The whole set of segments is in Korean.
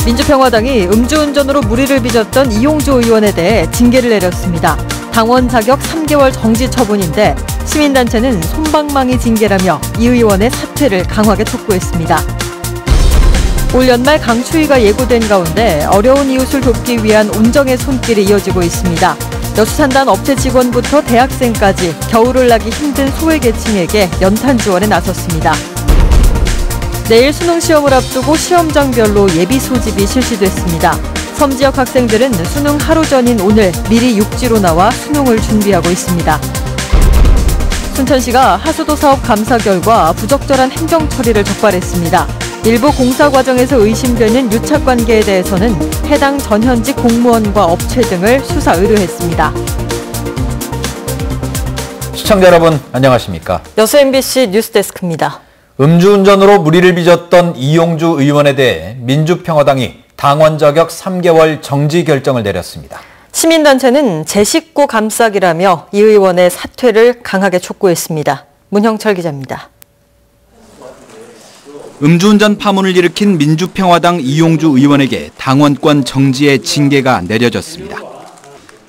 민주평화당이 음주운전으로 물의를 빚었던 이용주 의원에 대해 징계를 내렸습니다. 당원 자격 3개월 정지 처분인데 시민단체는 솜방망이 징계라며 이 의원의 사퇴를 강하게 촉구했습니다. 올 연말 강추위가 예고된 가운데 어려운 이웃을 돕기 위한 온정의 손길이 이어지고 있습니다. 여수산단 업체 직원부터 대학생까지 겨울을 나기 힘든 소외계층에게 연탄 지원에 나섰습니다. 내일 수능 시험을 앞두고 시험장별로 예비 소집이 실시됐습니다. 섬 지역 학생들은 수능 하루 전인 오늘 미리 육지로 나와 수능을 준비하고 있습니다. 순천시가 하수도 사업 감사 결과 부적절한 행정 처리를 적발했습니다. 일부 공사 과정에서 의심되는 유착 관계에 대해서는 해당 전현직 공무원과 업체 등을 수사 의뢰했습니다. 시청자 여러분 안녕하십니까? 여수 MBC 뉴스데스크입니다. 음주운전으로 물의를 빚었던 이용주 의원에 대해 민주평화당이 당원 자격 3개월 정지 결정을 내렸습니다. 시민단체는 제 식구 감싸기라며 이 의원의 사퇴를 강하게 촉구했습니다. 문형철 기자입니다. 음주운전 파문을 일으킨 민주평화당 이용주 의원에게 당원권 정지의 징계가 내려졌습니다.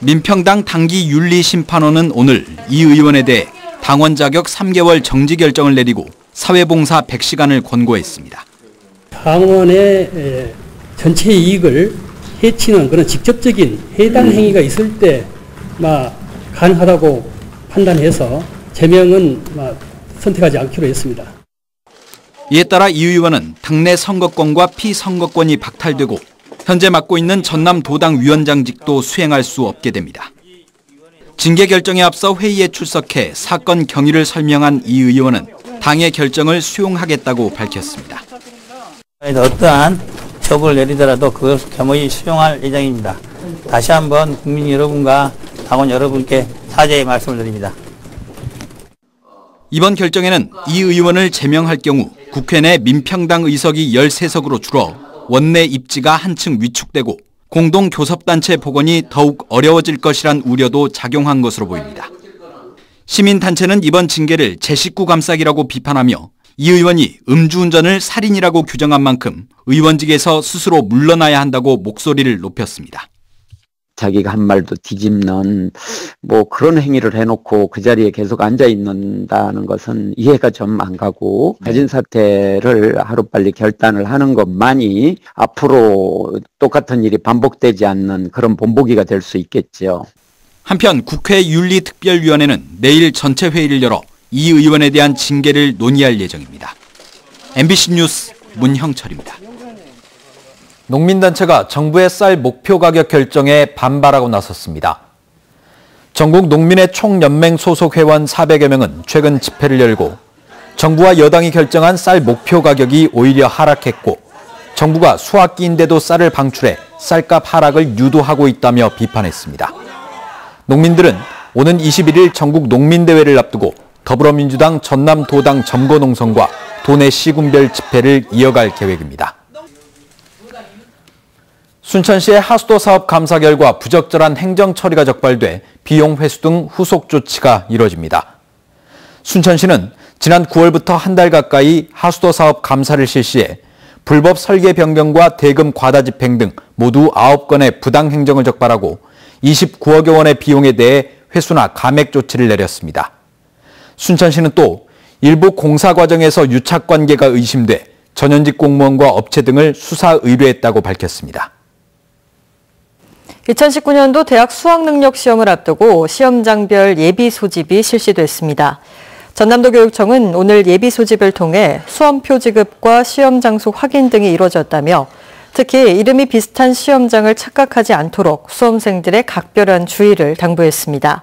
민평당 당기윤리심판원은 오늘 이 의원에 대해 당원 자격 3개월 정지 결정을 내리고 사회봉사 100시간을 권고했습니다. 당원의 전체 이익을 해치는 그런 직접적인 해당 행위가 있을 때 가능하다고 판단해서 제명은 선택하지 않기로 했습니다. 이에 따라 이 의원은 당내 선거권과 피선거권이 박탈되고 현재 맡고 있는 전남도당 위원장직도 수행할 수 없게 됩니다. 징계 결정에 앞서 회의에 출석해 사건 경위를 설명한 이 의원은 당의 결정을 수용하겠다고 밝혔습니다. 어떠한 처벌을 내리더라도 그것을 겸허히 수용할 예정입니다. 다시 한번 국민 여러분과 당원 여러분께 사죄의 말씀을 드립니다. 이번 결정에는 이 의원을 제명할 경우 국회 내 민평당 의석이 13석으로 줄어 원내 입지가 한층 위축되고 공동교섭단체 복원이 더욱 어려워질 것이란 우려도 작용한 것으로 보입니다. 시민단체는 이번 징계를 제 식구 감싸기라고 비판하며 이 의원이 음주운전을 살인이라고 규정한 만큼 의원직에서 스스로 물러나야 한다고 목소리를 높였습니다. 자기가 한 말도 뒤집는 그런 행위를 해놓고 그 자리에 계속 앉아 있는다는 것은 이해가 좀 안 가고 자진 사퇴를 하루빨리 결단을 하는 것만이 앞으로 똑같은 일이 반복되지 않는 그런 본보기가 될 수 있겠죠. 한편 국회 윤리특별위원회는 내일 전체 회의를 열어 이 의원에 대한 징계를 논의할 예정입니다. MBC 뉴스 문형철입니다. 농민단체가 정부의 쌀 목표 가격 결정에 반발하고 나섰습니다. 전국 농민의 총연맹 소속 회원 400여 명은 최근 집회를 열고 정부와 여당이 결정한 쌀 목표 가격이 오히려 하락했고 정부가 수확기인데도 쌀을 방출해 쌀값 하락을 유도하고 있다며 비판했습니다. 농민들은 오는 21일 전국 농민대회를 앞두고 더불어민주당 전남도당 점거농성과 도내 시군별 집회를 이어갈 계획입니다. 순천시의 하수도 사업 감사 결과 부적절한 행정 처리가 적발돼 비용 회수 등 후속 조치가 이뤄집니다. 순천시는 지난 9월부터 한 달 가까이 하수도 사업 감사를 실시해 불법 설계 변경과 대금 과다 집행 등 모두 9건의 부당 행정을 적발하고 29억여 원의 비용에 대해 회수나 감액 조치를 내렸습니다. 순천시는 또 일부 공사 과정에서 유착 관계가 의심돼 전현직 공무원과 업체 등을 수사 의뢰했다고 밝혔습니다. 2019년도 대학 수학능력시험을 앞두고 시험장별 예비 소집이 실시됐습니다. 전남도 교육청은 오늘 예비 소집을 통해 수험표 지급과 시험 장소 확인 등이 이루어졌다며 특히 이름이 비슷한 시험장을 착각하지 않도록 수험생들의 각별한 주의를 당부했습니다.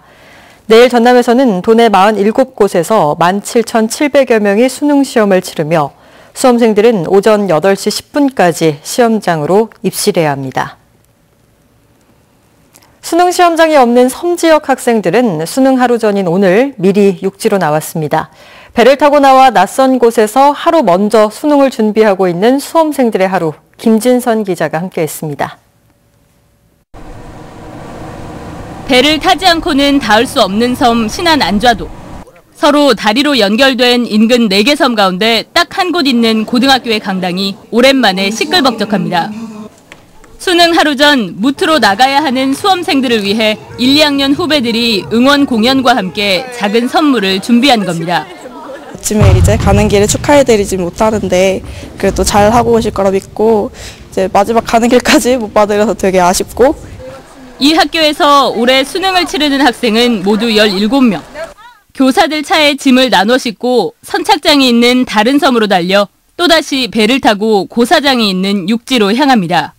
내일 전남에서는 도내 47곳에서 17,700여 명이 수능시험을 치르며 수험생들은 오전 8시 10분까지 시험장으로 입실해야 합니다. 수능 시험장이 없는 섬 지역 학생들은 수능 하루 전인 오늘 미리 육지로 나왔습니다. 배를 타고 나와 낯선 곳에서 하루 먼저 수능을 준비하고 있는 수험생들의 하루, 김진선 기자가 함께했습니다. 배를 타지 않고는 닿을 수 없는 섬 신안 안좌도. 서로 다리로 연결된 인근 4개 섬 가운데 딱 한 곳 있는 고등학교의 강당이 오랜만에 시끌벅적합니다. 수능 하루 전 무트로 나가야 하는 수험생들을 위해 1, 2학년 후배들이 응원 공연과 함께 작은 선물을 준비한 겁니다. 아침에 이제 가는 길에 축하해드리지 못하는데 그래도 잘 하고 오실 거라 믿고 이제 마지막 가는 길까지 못 봐드려서 되게 아쉽고. 이 학교에서 올해 수능을 치르는 학생은 모두 17명. 교사들 차에 짐을 나눠 싣고 선착장이 있는 다른 섬으로 달려 또다시 배를 타고 고사장이 있는 육지로 향합니다.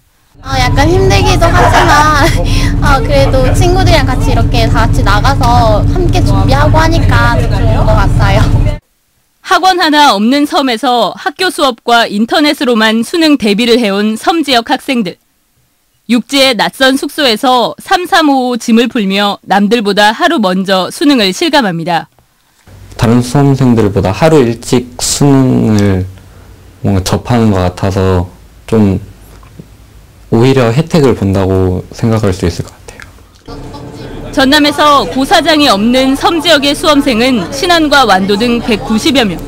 약간 힘들기도 하지만 그래도 친구들이랑 같이 이렇게 다 같이 나가서 함께 준비하고 하니까 더 좋은 것 같아요. 학원 하나 없는 섬에서 학교 수업과 인터넷으로만 수능 대비를 해온 섬 지역 학생들. 육지의 낯선 숙소에서 3355 짐을 풀며 남들보다 하루 먼저 수능을 실감합니다. 다른 수험생들보다 하루 일찍 수능을 뭔가 접하는 것 같아서 좀 오히려 혜택을 본다고 생각할 수 있을 것 같아요. 전남에서 고사장이 없는 섬 지역의 수험생은 신안과 완도 등 190여 명.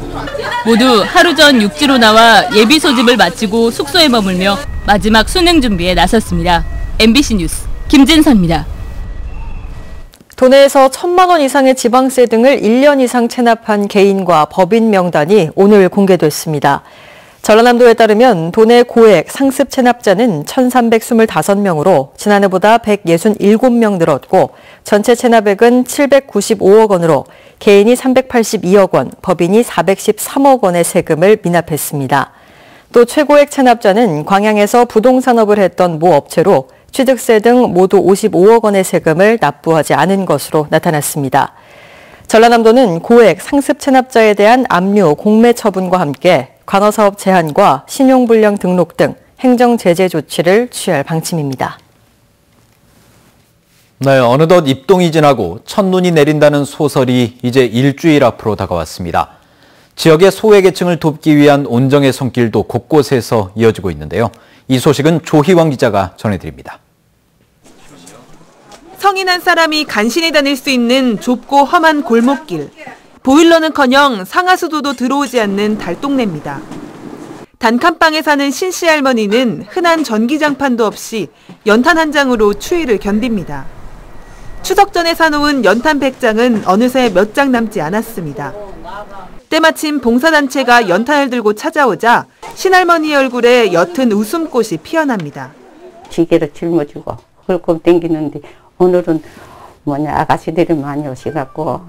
모두 하루 전 육지로 나와 예비 소집을 마치고 숙소에 머물며 마지막 수능 준비에 나섰습니다. MBC 뉴스 김진선입니다. 도내에서 1,000만 원 이상의 지방세 등을 1년 이상 체납한 개인과 법인 명단이 오늘 공개됐습니다. 전라남도에 따르면 도내 고액 상습 체납자는 1,325명으로 지난해보다 167명 늘었고 전체 체납액은 795억 원으로 개인이 382억 원, 법인이 413억 원의 세금을 미납했습니다. 또 최고액 체납자는 광양에서 부동산업을 했던 모 업체로 취득세 등 모두 55억 원의 세금을 납부하지 않은 것으로 나타났습니다. 전라남도는 고액 상습 체납자에 대한 압류, 공매 처분과 함께 관어사업 제한과 신용불량 등록 등 행정 제재 조치를 취할 방침입니다. 네, 어느덧 입동이 지나고 첫눈이 내린다는 소설이 이제 일주일 앞으로 다가왔습니다. 지역의 소외계층을 돕기 위한 온정의 손길도 곳곳에서 이어지고 있는데요. 이 소식은 조희원 기자가 전해드립니다. 성인 한 사람이 간신히 다닐 수 있는 좁고 험한 골목길. 보일러는커녕 상하수도도 들어오지 않는 달동네입니다. 단칸방에 사는 신씨 할머니는 흔한 전기장판도 없이 연탄 한 장으로 추위를 견딥니다. 추석 전에 사놓은 연탄 100장은 어느새 몇 장 남지 않았습니다. 때마침 봉사단체가 연탄을 들고 찾아오자 신할머니의 얼굴에 옅은 웃음꽃이 피어납니다. 시계를 짊어지고 헐겁 댕기는데 오늘은 아가씨들이 많이 오셔갖고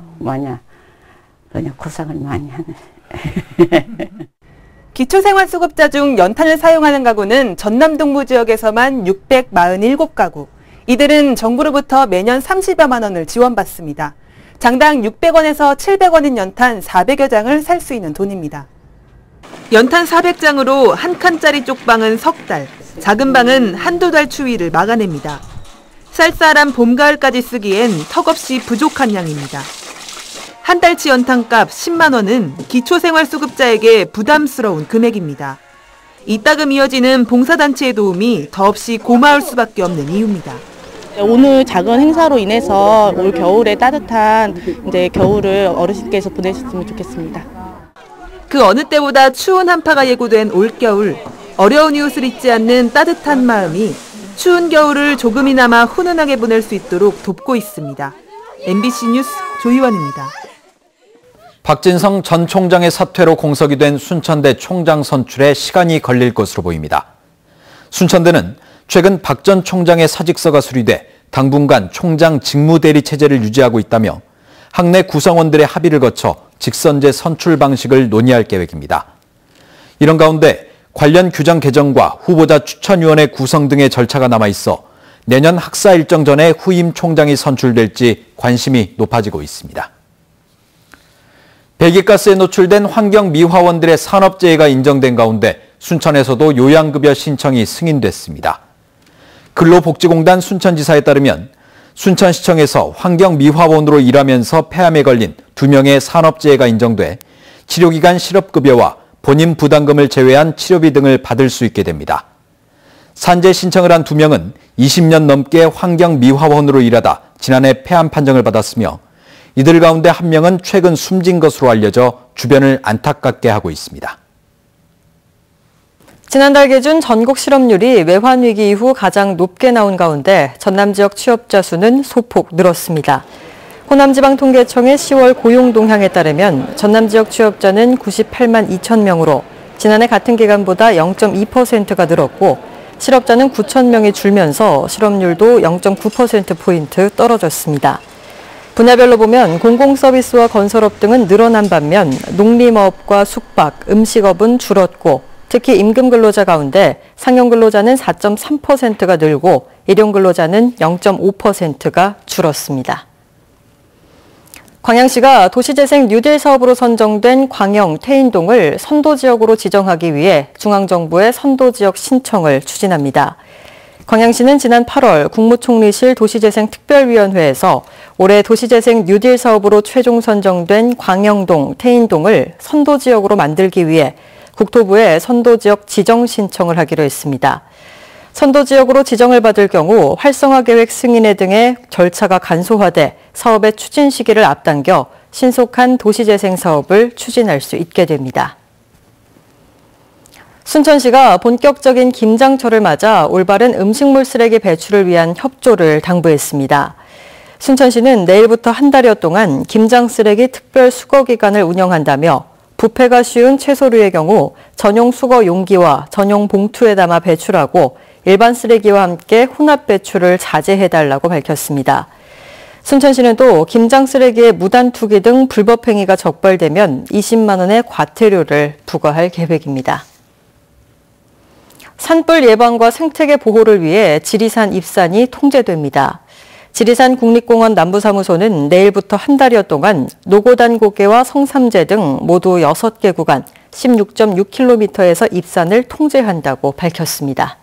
그냥 고생을 많이 하네. 기초생활수급자 중 연탄을 사용하는 가구는 전남 동부 지역에서만 647가구. 이들은 정부로부터 매년 30여만 원을 지원받습니다. 장당 600원에서 700원인 연탄 400여 장을 살 수 있는 돈입니다. 연탄 400장으로 한 칸짜리 쪽방은 석 달, 작은 방은 한두 달 추위를 막아냅니다. 쌀쌀한 봄, 가을까지 쓰기엔 턱없이 부족한 양입니다. 한 달치 연탄값 10만 원은 기초생활수급자에게 부담스러운 금액입니다. 이따금 이어지는 봉사단체의 도움이 더없이 고마울 수밖에 없는 이유입니다. 오늘 작은 행사로 인해서 올 겨울에 따뜻한 겨울을 어르신께서 보내셨으면 좋겠습니다. 그 어느 때보다 추운 한파가 예고된 올겨울, 어려운 이웃을 잊지 않는 따뜻한 마음이 추운 겨울을 조금이나마 훈훈하게 보낼 수 있도록 돕고 있습니다. MBC 뉴스 조희원입니다. 박진성 전 총장의 사퇴로 공석이 된 순천대 총장 선출에 시간이 걸릴 것으로 보입니다. 순천대는 최근 박 전 총장의 사직서가 수리돼 당분간 총장 직무대리 체제를 유지하고 있다며 학내 구성원들의 합의를 거쳐 직선제 선출 방식을 논의할 계획입니다. 이런 가운데 관련 규정 개정과 후보자 추천위원회 구성 등의 절차가 남아있어 내년 학사 일정 전에 후임 총장이 선출될지 관심이 높아지고 있습니다. 배기가스에 노출된 환경미화원들의 산업재해가 인정된 가운데 순천에서도 요양급여 신청이 승인됐습니다. 근로복지공단 순천지사에 따르면 순천시청에서 환경미화원으로 일하면서 폐암에 걸린 2명의 산업재해가 인정돼 치료기간 실업급여와 본인 부담금을 제외한 치료비 등을 받을 수 있게 됩니다. 산재 신청을 한 2명은 20년 넘게 환경미화원으로 일하다 지난해 폐암 판정을 받았으며 이들 가운데 1명은 최근 숨진 것으로 알려져 주변을 안타깝게 하고 있습니다. 지난달 기준 전국 실업률이 외환 위기 이후 가장 높게 나온 가운데 전남 지역 취업자 수는 소폭 늘었습니다. 호남지방통계청의 10월 고용 동향에 따르면 전남 지역 취업자는 98만 2천 명으로 지난해 같은 기간보다 0.2%가 늘었고 실업자는 9천 명이 줄면서 실업률도 0.9%포인트 떨어졌습니다. 분야별로 보면 공공서비스와 건설업 등은 늘어난 반면 농림업과 숙박, 음식업은 줄었고 특히 임금 근로자 가운데 상용 근로자는 4.3%가 늘고 일용 근로자는 0.5%가 줄었습니다. 광양시가 도시재생 뉴딜 사업으로 선정된 광영, 태인동을 선도지역으로 지정하기 위해 중앙정부에 선도지역 신청을 추진합니다. 광양시는 지난 8월 국무총리실 도시재생특별위원회에서 올해 도시재생 뉴딜 사업으로 최종 선정된 광영동, 태인동을 선도지역으로 만들기 위해 국토부에 선도지역 지정 신청을 하기로 했습니다. 선도지역으로 지정을 받을 경우 활성화계획 승인회 등의 절차가 간소화돼 사업의 추진 시기를 앞당겨 신속한 도시재생 사업을 추진할 수 있게 됩니다. 순천시가 본격적인 김장철을 맞아 올바른 음식물 쓰레기 배출을 위한 협조를 당부했습니다. 순천시는 내일부터 한 달여 동안 김장 쓰레기 특별 수거 기간을 운영한다며 부패가 쉬운 채소류의 경우 전용 수거 용기와 전용 봉투에 담아 배출하고 일반 쓰레기와 함께 혼합 배출을 자제해달라고 밝혔습니다. 순천시는 또 김장 쓰레기의 무단 투기 등 불법 행위가 적발되면 20만 원의 과태료를 부과할 계획입니다. 산불 예방과 생태계 보호를 위해 지리산 입산이 통제됩니다. 지리산 국립공원 남부사무소는 내일부터 한 달여 동안 노고단 고개와 성삼재 등 모두 6개 구간 16.6km에서 입산을 통제한다고 밝혔습니다.